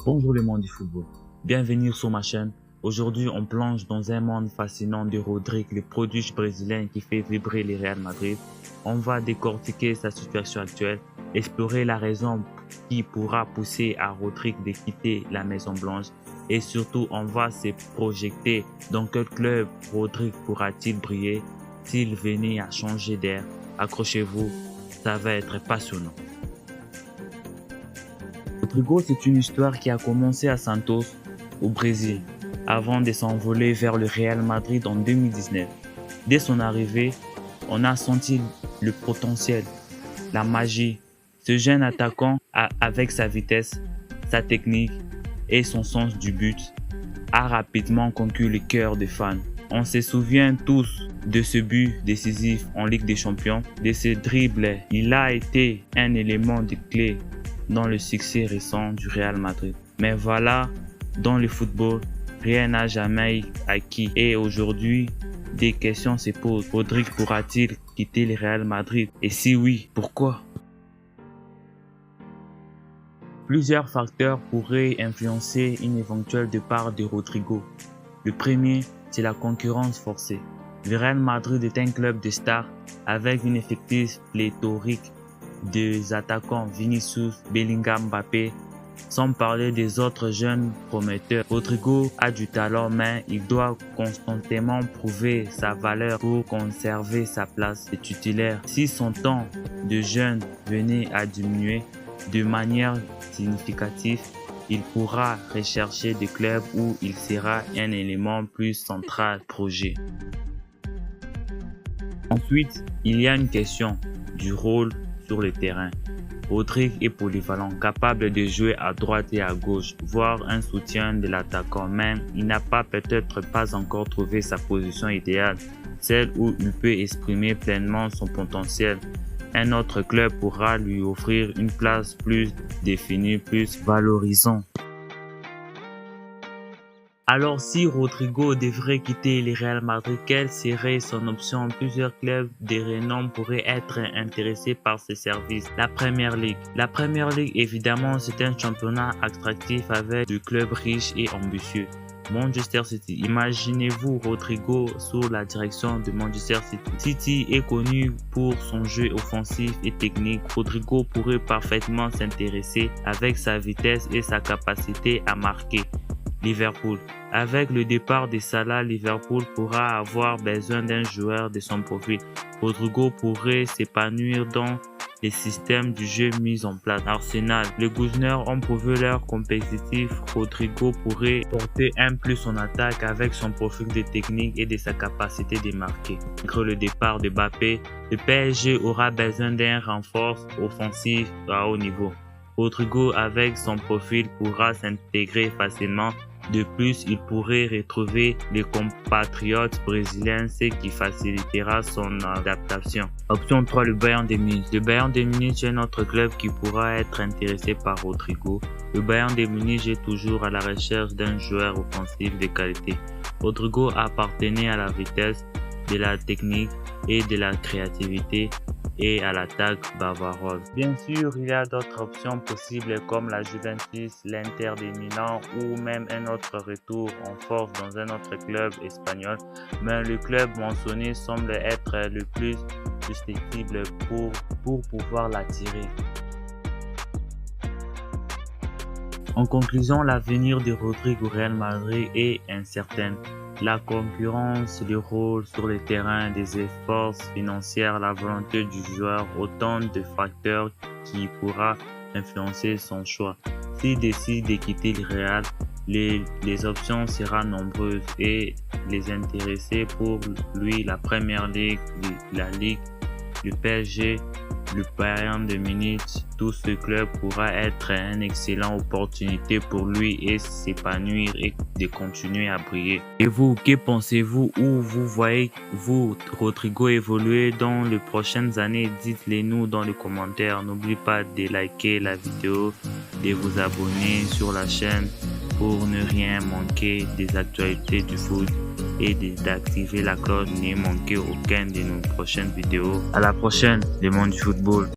Bonjour le monde du football, bienvenue sur ma chaîne. Aujourd'hui on plonge dans un monde fascinant de Rodrigue, le prodige brésilien qui fait vibrer le Real Madrid. On va décortiquer sa situation actuelle, explorer la raison qui pourra pousser à Rodrigue de quitter la Maison Blanche et surtout on va se projeter dans quel club Rodrigue pourra-t-il briller s'il venait à changer d'air. Accrochez-vous, ça va être passionnant. Rodrigo, c'est une histoire qui a commencé à Santos, au Brésil, avant de s'envoler vers le Real Madrid en 2019. Dès son arrivée, on a senti le potentiel, la magie. Ce jeune attaquant, avec sa vitesse, sa technique et son sens du but, a rapidement conquis le cœur des fans. On se souvient tous de ce but décisif en Ligue des Champions, de ce dribble. Il a été un élément de clé dans le succès récent du Real Madrid. Mais voilà, dans le football, rien n'a jamais acquis. Et aujourd'hui, des questions se posent. Rodrigue pourra-t-il quitter le Real Madrid? Et si oui, pourquoi? Plusieurs facteurs pourraient influencer une éventuelle départ de Rodrigo. Le premier, c'est la concurrence forcée. Le Real Madrid est un club de stars avec une effectif pléthorique des attaquants Vinicius, Bellingham, Mbappé, sans parler des autres jeunes prometteurs. Rodrigo a du talent, mais il doit constamment prouver sa valeur pour conserver sa place de titulaire. Si son temps de jeune venait à diminuer de manière significative, il pourra rechercher des clubs où il sera un élément plus central du projet. Ensuite, il y a une question du rôle sur le terrain. Rodrigue est polyvalent, capable de jouer à droite et à gauche, voire un soutien de l'attaquant, mais il n'a peut-être pas encore trouvé sa position idéale, celle où il peut exprimer pleinement son potentiel. Un autre club pourra lui offrir une place plus définie, plus valorisante. Alors si Rodrigo devrait quitter le Real Madrid, quelle serait son option? Plusieurs clubs de renom pourraient être intéressés par ses services. La Premier League. La Premier League, évidemment, c'est un championnat attractif avec des clubs riches et ambitieux. Manchester City. Imaginez-vous Rodrigo sous la direction de Manchester City. City est connu pour son jeu offensif et technique. Rodrigo pourrait parfaitement s'intéresser avec sa vitesse et sa capacité à marquer. Liverpool. Avec le départ de Salah, Liverpool pourra avoir besoin d'un joueur de son profil. Rodrigo pourrait s'épanouir dans les systèmes du jeu mis en place. Arsenal. Les Gunners ont prouvé leur compétitif. Rodrigo pourrait porter un plus en attaque avec son profil de technique et de sa capacité de marquer. Malgré le départ de Mbappé, le PSG aura besoin d'un renfort offensif à haut niveau. Rodrigo, avec son profil, pourra s'intégrer facilement. De plus, il pourrait retrouver les compatriotes brésiliens, ce qui facilitera son adaptation. Option 3, le Bayern de Munich. Le Bayern de Munich est un autre club qui pourra être intéressé par Rodrigo. Le Bayern de Munich est toujours à la recherche d'un joueur offensif de qualité. Rodrigo appartenait à la vitesse, de la technique et de la créativité et à l'attaque bavaroise. Bien sûr, il y a d'autres options possibles comme la Juventus, l'Inter de Milan ou même un autre retour en force dans un autre club espagnol, mais le club mentionné semble être le plus susceptible pour pouvoir l'attirer. En conclusion, l'avenir de Rodrigue au Real Madrid est incertain. La concurrence, le rôle sur le terrain, des efforts financiers, la volonté du joueur, autant de facteurs qui pourra influencer son choix. S'il décide de quitter le Real, les options seront nombreuses et les intéressés pour lui, la Premier League, la Ligue, le PSG, le Bayern de Munich, tout ce club pourra être une excellente opportunité pour lui et s'épanouir et de continuer à briller. Et vous, que pensez-vous? Où vous voyez-vous Rodrigo évoluer dans les prochaines années? Dites-le nous dans les commentaires. N'oubliez pas de liker la vidéo, de vous abonner sur la chaîne pour ne rien manquer des actualités du foot et d'activer la cloche, ne manquer aucune de nos prochaines vidéos. À la prochaine, le monde du football.